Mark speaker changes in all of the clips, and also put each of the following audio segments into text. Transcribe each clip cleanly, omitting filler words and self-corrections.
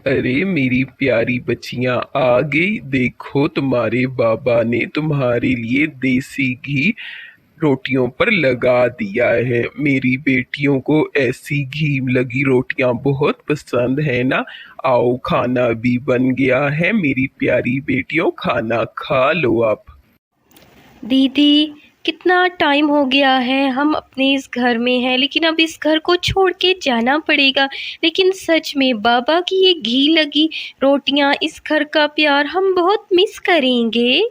Speaker 1: अरे मेरी प्यारी बच्चियां, आ गई। देखो तुम्हारे बाबा ने तुम्हारे लिए देसी घी रोटियों पर लगा दिया है। मेरी बेटियों को ऐसी घी लगी रोटियां बहुत पसंद है ना। आओ, खाना भी बन गया है। मेरी प्यारी बेटियों, खाना खा लो आप।
Speaker 2: दीदी, कितना टाइम हो गया है हम अपने इस घर में हैं, लेकिन अब इस घर को छोड़ के जाना पड़ेगा। लेकिन सच में बाबा की ये घी लगी रोटियां, इस घर का प्यार हम बहुत मिस करेंगे।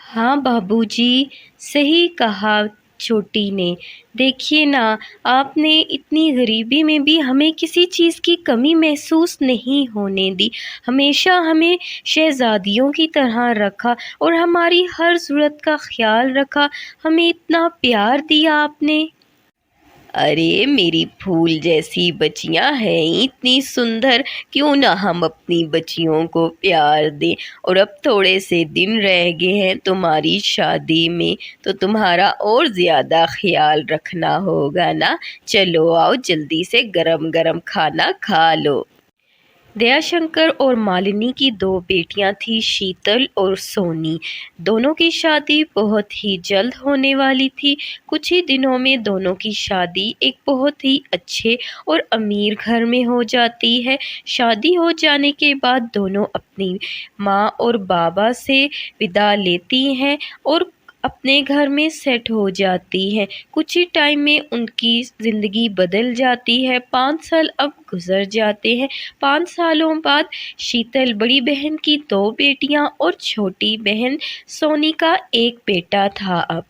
Speaker 2: हाँ बाबूजी, सही कहा छोटी ने। देखिए ना, आपने इतनी गरीबी में भी हमें किसी चीज़ की कमी महसूस नहीं होने दी। हमेशा हमें शहज़ादियों की तरह रखा और हमारी हर ज़रूरत का ख्याल रखा। हमें इतना प्यार दिया आपने। अरे मेरी फूल जैसी बच्चियां हैं, इतनी सुंदर, क्यों ना हम अपनी बच्चियों को प्यार दें। और अब थोड़े से दिन रह गए हैं तुम्हारी शादी में, तो तुम्हारा और ज़्यादा ख्याल रखना होगा ना। चलो आओ, जल्दी से गरम गरम खाना खा लो। दयाशंकर और मालिनी की दो बेटियां थी, शीतल और सोनी। दोनों की शादी बहुत ही जल्द होने वाली थी। कुछ ही दिनों में दोनों की शादी एक बहुत ही अच्छे और अमीर घर में हो जाती है। शादी हो जाने के बाद दोनों अपनी माँ और बाबा से विदा लेती हैं और अपने घर में सेट हो जाती हैं। कुछ ही टाइम में उनकी ज़िंदगी बदल जाती है। 5 साल अब गुजर जाते हैं। 5 सालों बाद शीतल बड़ी बहन की 2 बेटियां और छोटी बहन सोनी का एक बेटा था। अब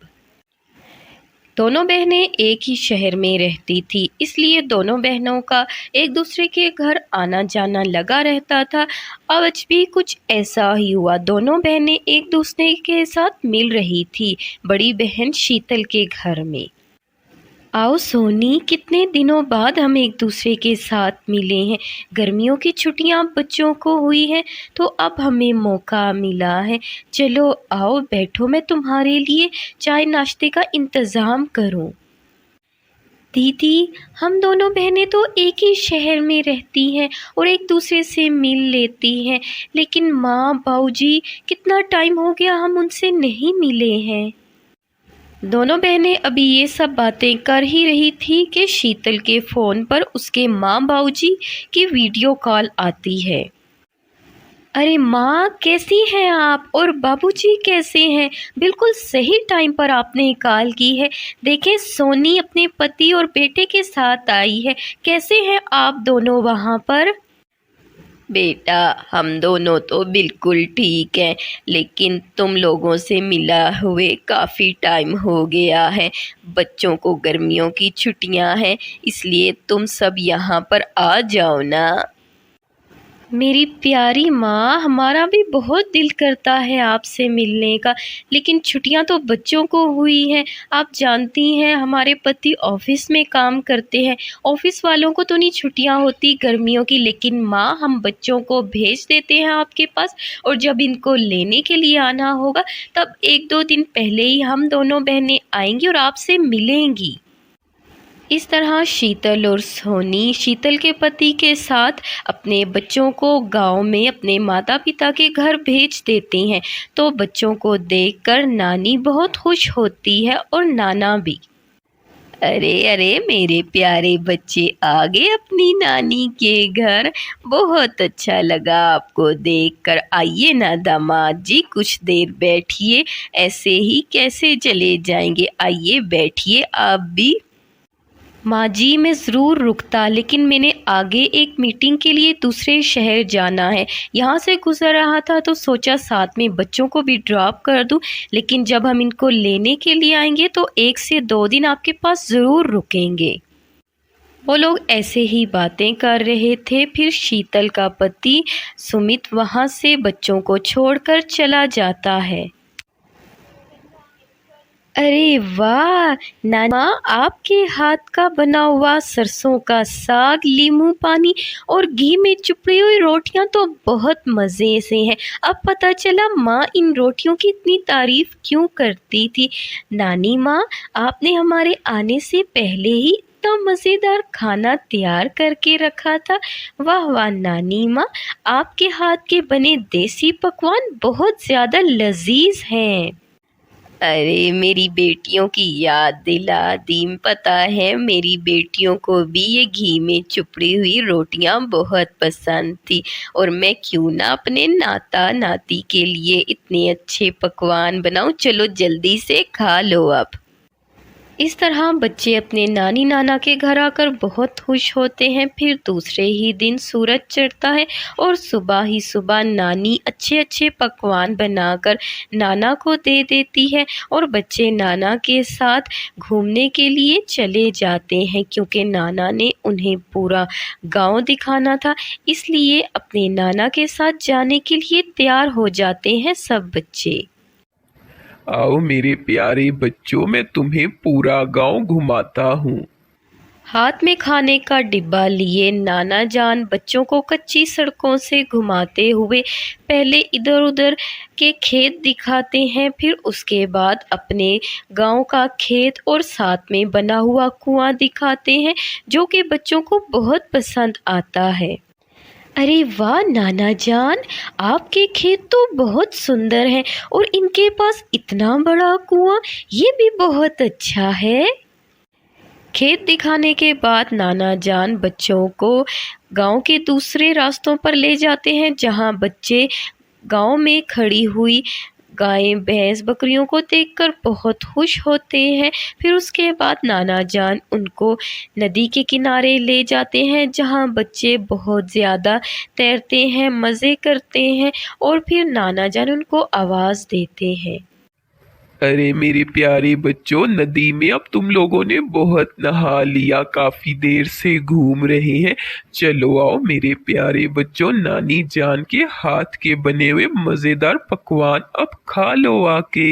Speaker 2: दोनों बहनें एक ही शहर में रहती थी, इसलिए दोनों बहनों का एक दूसरे के घर आना जाना लगा रहता था। आज भी कुछ ऐसा ही हुआ। दोनों बहनें एक दूसरे के साथ मिल रही थी, बड़ी बहन शीतल के घर में। आओ सोनी, कितने दिनों बाद हम एक दूसरे के साथ मिले हैं। गर्मियों की छुट्टियां बच्चों को हुई हैं, तो अब हमें मौका मिला है। चलो आओ बैठो, मैं तुम्हारे लिए चाय नाश्ते का इंतज़ाम करूं। दीदी, हम दोनों बहनें तो एक ही शहर में रहती हैं और एक दूसरे से मिल लेती हैं, लेकिन माँ बाबूजी, कितना टाइम हो गया हम उनसे नहीं मिले हैं। दोनों बहनें अभी ये सब बातें कर ही रही थी कि शीतल के फ़ोन पर उसके माँ बाबूजी की वीडियो कॉल आती है। अरे माँ, कैसी हैं आप और बाबूजी कैसे हैं? बिल्कुल सही टाइम पर आपने कॉल की है। देखें, सोनी अपने पति और बेटे के साथ आई है। कैसे हैं आप दोनों वहाँ पर? बेटा, हम दोनों तो बिल्कुल ठीक हैं, लेकिन तुम लोगों से मिला हुए काफ़ी टाइम हो गया है। बच्चों को गर्मियों की छुट्टियां हैं, इसलिए तुम सब यहाँ पर आ जाओ ना। मेरी प्यारी माँ, हमारा भी बहुत दिल करता है आपसे मिलने का, लेकिन छुट्टियां तो बच्चों को हुई हैं। आप जानती हैं हमारे पति ऑफिस में काम करते हैं। ऑफिस वालों को तो नहीं छुट्टियां होती गर्मियों की, लेकिन माँ, हम बच्चों को भेज देते हैं आपके पास, और जब इनको लेने के लिए आना होगा तब 1-2 दिन पहले ही हम दोनों बहनें आएंगी और आपसे मिलेंगी। इस तरह शीतल और सोनी शीतल के पति के साथ अपने बच्चों को गांव में अपने माता पिता के घर भेज देती हैं। तो बच्चों को देखकर नानी बहुत खुश होती है और नाना भी। अरे अरे मेरे प्यारे बच्चे आ गए अपनी नानी के घर। बहुत अच्छा लगा आपको देखकर। आइए ना दामाद जी, कुछ देर बैठिए। ऐसे ही कैसे चले जाएंगे? आइए बैठिए आप भी। माँ जी, मैं ज़रूर रुकता, लेकिन मैंने आगे एक मीटिंग के लिए दूसरे शहर जाना है। यहाँ से गुज़र रहा था तो सोचा साथ में बच्चों को भी ड्रॉप कर दूँ, लेकिन जब हम इनको लेने के लिए आएंगे तो 1 से 2 दिन आपके पास ज़रूर रुकेंगे। वो लोग ऐसे ही बातें कर रहे थे, फिर शीतल का पति सुमित वहाँ से बच्चों को छोड़कर चला जाता है। अरे वाह नाना, आपके हाथ का बना हुआ सरसों का साग, नींबू पानी और घी में चुपड़ी हुई रोटियां तो बहुत मज़े से हैं। अब पता चला माँ इन रोटियों की इतनी तारीफ़ क्यों करती थी। नानी माँ, आपने हमारे आने से पहले ही कितना मज़ेदार खाना तैयार करके रखा था। वाह वाह नानी माँ, आपके हाथ के बने देसी पकवान बहुत ज़्यादा लजीज हैं। अरे मेरी बेटियों की याद दिला दी। पता है मेरी बेटियों को भी ये घी में चुपड़ी हुई रोटियां बहुत पसंद थी, और मैं क्यों ना अपने नाता नाती के लिए इतने अच्छे पकवान बनाऊं। चलो जल्दी से खा लो अब। इस तरह बच्चे अपने नानी नाना के घर आकर बहुत खुश होते हैं। फिर दूसरे ही दिन सूरज चढ़ता है और सुबह ही सुबह नानी अच्छे अच्छे पकवान बनाकर नाना को दे देती है, और बच्चे नाना के साथ घूमने के लिए चले जाते हैं, क्योंकि नाना ने उन्हें पूरा गांव दिखाना था। इसलिए अपने नाना के साथ जाने के लिए तैयार हो जाते हैं सब बच्चे।
Speaker 1: आओ मेरे प्यारे बच्चों, मैं तुम्हें पूरा गांव घुमाता हूँ।
Speaker 2: हाथ में खाने का डिब्बा लिए नाना जान बच्चों को कच्ची सड़कों से घुमाते हुए पहले इधर उधर के खेत दिखाते हैं, फिर उसके बाद अपने गांव का खेत और साथ में बना हुआ कुआं दिखाते हैं, जो कि बच्चों को बहुत पसंद आता है। अरे वाह नाना जान, आपके खेत तो बहुत सुंदर हैं, और इनके पास इतना बड़ा कुआं, ये भी बहुत अच्छा है। खेत दिखाने के बाद नाना जान बच्चों को गांव के दूसरे रास्तों पर ले जाते हैं, जहां बच्चे गांव में खड़ी हुई गायें भैंस बकरियों को देखकर बहुत खुश होते हैं। फिर उसके बाद नाना जान उनको नदी के किनारे ले जाते हैं, जहां बच्चे बहुत ज़्यादा तैरते हैं, मज़े करते हैं, और फिर नाना जान उनको आवाज़ देते हैं।
Speaker 1: अरे मेरे प्यारे बच्चों, नदी में अब तुम लोगों ने बहुत नहा लिया, काफी देर से घूम रहे हैं। चलो आओ मेरे प्यारे बच्चों, नानी जान के हाथ के बने हुए मजेदार पकवान अब खा लो आके।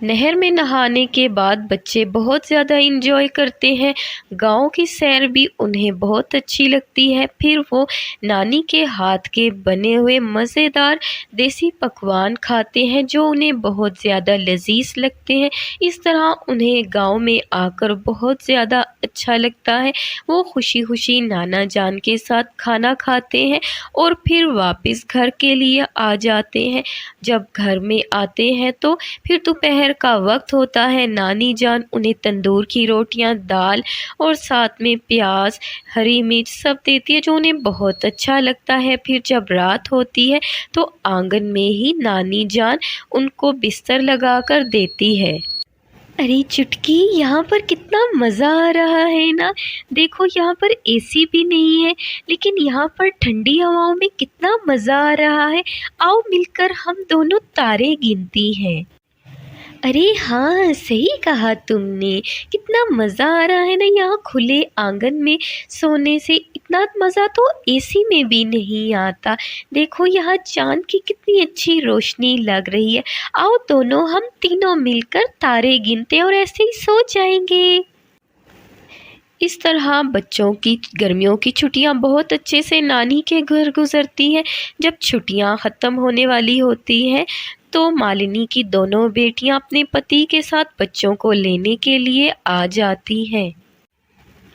Speaker 2: नहर में नहाने के बाद बच्चे बहुत ज़्यादा इंजॉय करते हैं। गांव की सैर भी उन्हें बहुत अच्छी लगती है। फिर वो नानी के हाथ के बने हुए मज़ेदार देसी पकवान खाते हैं, जो उन्हें बहुत ज़्यादा लजीज लगते हैं। इस तरह उन्हें गांव में आकर बहुत ज़्यादा अच्छा लगता है। वो खुशी खुशी नाना जान के साथ खाना खाते हैं और फिर वापस घर के लिए आ जाते हैं। जब घर में आते हैं तो फिर दोपहर का वक्त होता है। नानी जान उन्हें तंदूर की रोटियां, दाल और साथ में प्याज, हरी मिर्च सब देती है, जो उन्हें बहुत अच्छा लगता है। फिर जब रात होती है तो आंगन में ही नानी जान उनको बिस्तर लगाकर देती है। अरे चुटकी, यहाँ पर कितना मज़ा आ रहा है ना। देखो यहाँ पर एसी भी नहीं है, लेकिन यहाँ पर ठंडी हवाओं में कितना मज़ा आ रहा है। आओ मिलकर हम दोनों तारे गिनती हैं। अरे हाँ, सही कहा तुमने, कितना मज़ा आ रहा है ना यहाँ खुले आंगन में सोने से। इतना मज़ा तो एसी में भी नहीं आता। देखो यहाँ चांद की कितनी अच्छी रोशनी लग रही है। आओ दोनों हम तीनों मिलकर तारे गिनते और ऐसे ही सो जाएंगे। इस तरह बच्चों की गर्मियों की छुट्टियां बहुत अच्छे से नानी के घर गुजरती हैं। जब छुट्टियां ख़त्म होने वाली होती हैं तो मालिनी की दोनों बेटियां अपने पति के साथ बच्चों को लेने के लिए आ जाती हैं।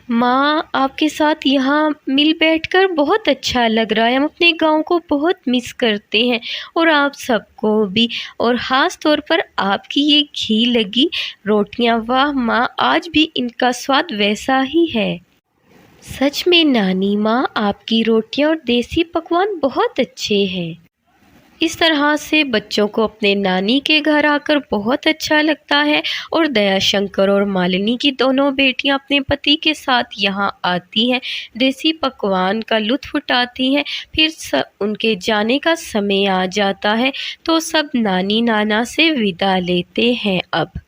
Speaker 2: माँ, आपके साथ यहाँ मिल बैठकर बहुत अच्छा लग रहा है। हम अपने गांव को बहुत मिस करते हैं, और आप सबको भी, और ख़ास तौर पर आपकी ये घी लगी रोटियां, वाह माँ, आज भी इनका स्वाद वैसा ही है। सच में नानी माँ, आपकी रोटियां और देसी पकवान बहुत अच्छे हैं। इस तरह से बच्चों को अपने नानी के घर आकर बहुत अच्छा लगता है, और दयाशंकर और मालिनी की दोनों बेटियां अपने पति के साथ यहाँ आती हैं, देसी पकवान का लुत्फ़ उठाती हैं। फिर उनके जाने का समय आ जाता है तो सब नानी नाना से विदा लेते हैं। अब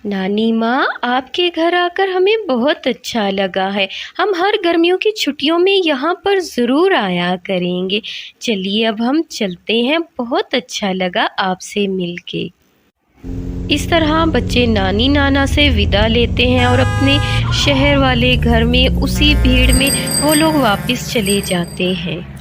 Speaker 2: नानी माँ, आपके घर आकर हमें बहुत अच्छा लगा है। हम हर गर्मियों की छुट्टियों में यहाँ पर ज़रूर आया करेंगे। चलिए अब हम चलते हैं, बहुत अच्छा लगा आपसे मिलके। इस तरह बच्चे नानी नाना से विदा लेते हैं और अपने शहर वाले घर में उसी भीड़ में वो लोग वापस चले जाते हैं।